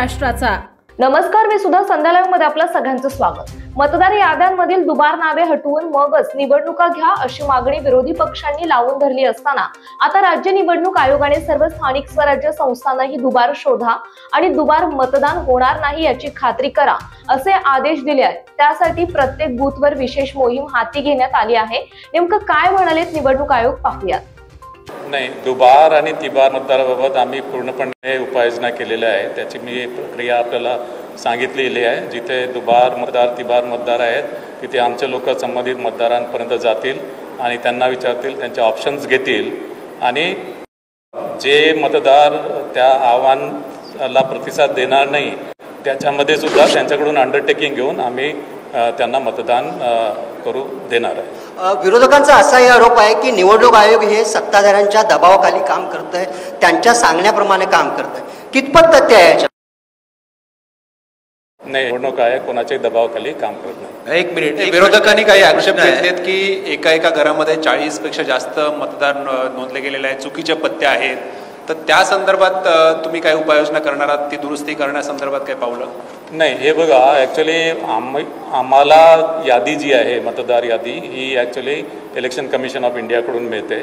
महाराष्ट्राचा। नमस्कार, मी सुद्धा संध्या लाईव्ह मध्ये आपलं सगळ्यांचं स्वागत। मतदार याद्यांमधील दुबार नावे हटवून मगच निवडणुका घ्या अशी मागणी विरोधी पक्षांनी लावून धरली असताना आता राज्य निवडणूक आयोगाने सर्व स्थानिक स्वराज्य संस्थांनाही दुबार शोधा आणि दुबार मतदान होणार नाही याची खात्री करा असे आदेश दिले आहेत। त्यासाठी प्रत्येक बूथवर विशेष मोहीम हाती घेण्यात आली आहे। नेमकं काय म्हणालेत निवडणूक आयोग पाहूया। नाही, दुबार आणि तिबार मतदाराबाबत आम्ही पूर्णपणे उपाययोजना केलेल्या आहे। त्याची मी प्रक्रिया आपल्याला सांगितलेली आहे। जिथे दुबार मतदार तिबार मतदार आहेत तिथे आमचे लोक संबंधित मतदारांपर्यंत जातील आणि त्यांना विचारतील, त्यांचे ऑप्शन्स घेतील आणि जे मतदार त्या आव्हानाला प्रतिसाद देणार नाही त्याच्यामध्ये सुद्धा त्यांच्याकडून अंडरटेकिंग घेऊन आम्ही त्यांना मतदान करू देणार आहे। विरोधकांचा असाही आरोप आहे की निवडणूक आयोग हे सत्ताधाऱ्यांच्या दबावाखाली काम करत आहे, त्यांच्या सांगण्याप्रमाणे काम करत आहे। कितपत तथ्य आहे याच्यात? नाही, निवडणूक आयोग कोणाच्याही दबावाखाली काम करत नाही। एक मिनिट, विरोधकांनी काही आक्षेप घेतलेत की एका घरामध्ये 40 पेक्षा जास्त मतदार नोंदले गेलेले आहेत, चुकीचे पत्ते आहेत, तर त्या संदर्भात तुम्ही काय उपाययोजना करणार आहात? ती दुरुस्ती करण्यासंदर्भात काय पावलं? नाही, हे बघा, ॲक्च्युली आम्हाला यादी जी आहे मतदार यादी ही ॲक्च्युली इलेक्शन कमिशन ऑफ इंडियाकडून मिळते।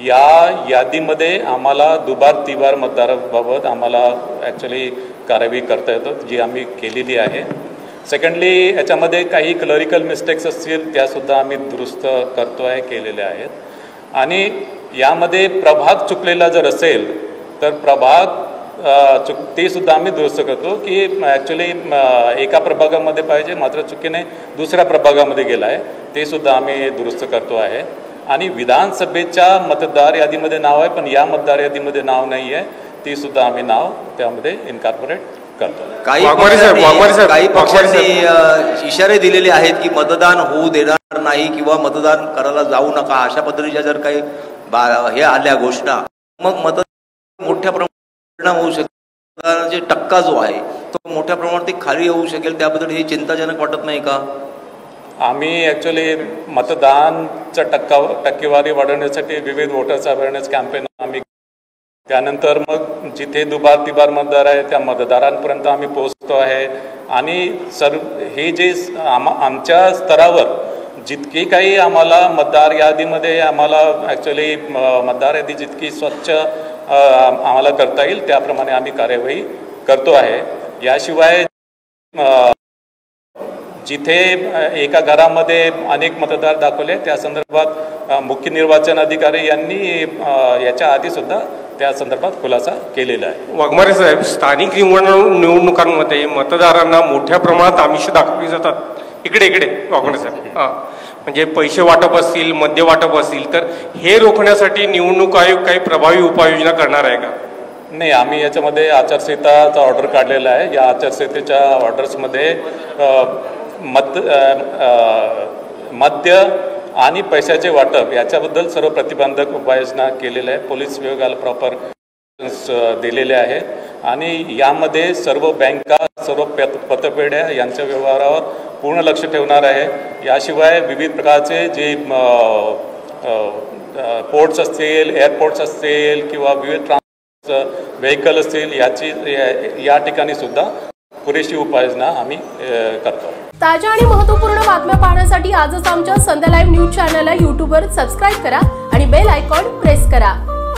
या यादीमध्ये आम्हाला दुबार तिबार मतदाराबाबत आम्हाला ॲक्च्युली कार्यवाही करता येतं, जी आम्ही केलेली आहे। सेकंडली, याच्यामध्ये काही क्लरिकल मिस्टेक्स असतील त्यासुद्धा आम्ही दुरुस्त करतो आहे, केलेल्या आहेत। आणि यामध्ये प्रभाग चुकलेला जर असेल तर प्रभाग ते सुद्धा आम्ही दुरुस्त करतो की ॲक्च्युली एका प्रभागामध्ये पाहिजे मात्र चुकीने दुसऱ्या प्रभागामध्ये गेला आहे, ते सुद्धा आम्ही दुरुस्त करतो आहे। आणि विधानसभेच्या मतदार यादीमध्ये नाव आहे पण या मतदार यादीमध्ये नाव नाही आहे, ती सुद्धा आम्ही नाव त्यामध्ये इन्कॉर्पोरेट करतो। काही पक्षांनी इशारे दिलेले आहेत की मतदान होऊ देणार नाही किंवा मतदान करायला जाऊ नका, अशा पद्धतीच्या जर काही हे आल्या घोषणा, मग मतदान मोठ्या प्रमाणात होऊ शकेल, मतदानाचा टक्का जो आहे तो मोठ्या प्रमाणात खाली होऊ शकेल, त्याबद्दल हे चिंताजनक वाटत नाही का? आम्ही ॲक्च्युली मतदानचा टक्केवारी वाढवण्यासाठी विविध वोटर्स अवेअरनेस कॅम्पेन आम्ही, त्यानंतर मग जिथे दुबार तिबार मतदार आहे त्या मतदारांपर्यंत आम्ही पोहोचतो आहे। आणि हे जे आमच्या स्तरावर जितकी काही आम्हाला मतदार यादीमध्ये आम्हाला ॲक्च्युली मतदार यादी जितकी स्वच्छ आम्हाला करता येईल त्याप्रमाणे आम्ही कार्यवाही करतो आहे। याशिवाय जिथे एका घरामध्ये अनेक मतदार दाखवले त्या संदर्भात मुख्य निर्वाचन अधिकारी यांनी याच्या आधी सुद्धा त्या संदर्भात खुलासा केलेला आहे। वाघमारे साहेब, स्थानिक निवडणुकांमध्ये मतदारांना मोठ्या प्रमाणात आमिष दाखवली जातात। इकडे वाघमारे साहेब, म्हणजे पैसे वाटप असतील, मद्य वाटप असतील, तर हे रोखण्यासाठी निवडणूक आयोग काही प्रभावी उपाययोजना करणार आहे का? नाही, आम्ही याच्यामध्ये आचारसंहिताचा ऑर्डर काढलेला आहे। या आचारसंहितेच्या ऑर्डर्समध्ये मद्य आणि पैशाचे वाटप याच्याबद्दल सर्व प्रतिबंधक उपाययोजना केलेल्या आहे। पोलीस विभागाला प्रॉपर दिलेले आहे आणि यामध्ये सर्व बँका, सर्व पतपेढ्या यांच्या व्यवहारावर पूर्ण लक्ष ठेवणार आहे। याशिवाय विविध प्रकारचे जे पोर्ट्स असतील, एअरपोर्ट्स असतील किंवा विविध व्हेकल असतील या ठिकाणी सुद्धा पुरेशी उपाययोजना आम्ही करतो। ताज्या आणि महत्त्वपूर्ण बातम्या पाहण्यासाठी आजच आमच्या संध्या लाईव्ह न्यूज चॅनलला YouTubeवर सबस्क्राईब करा आणि बेल आयकॉन प्रेस करा।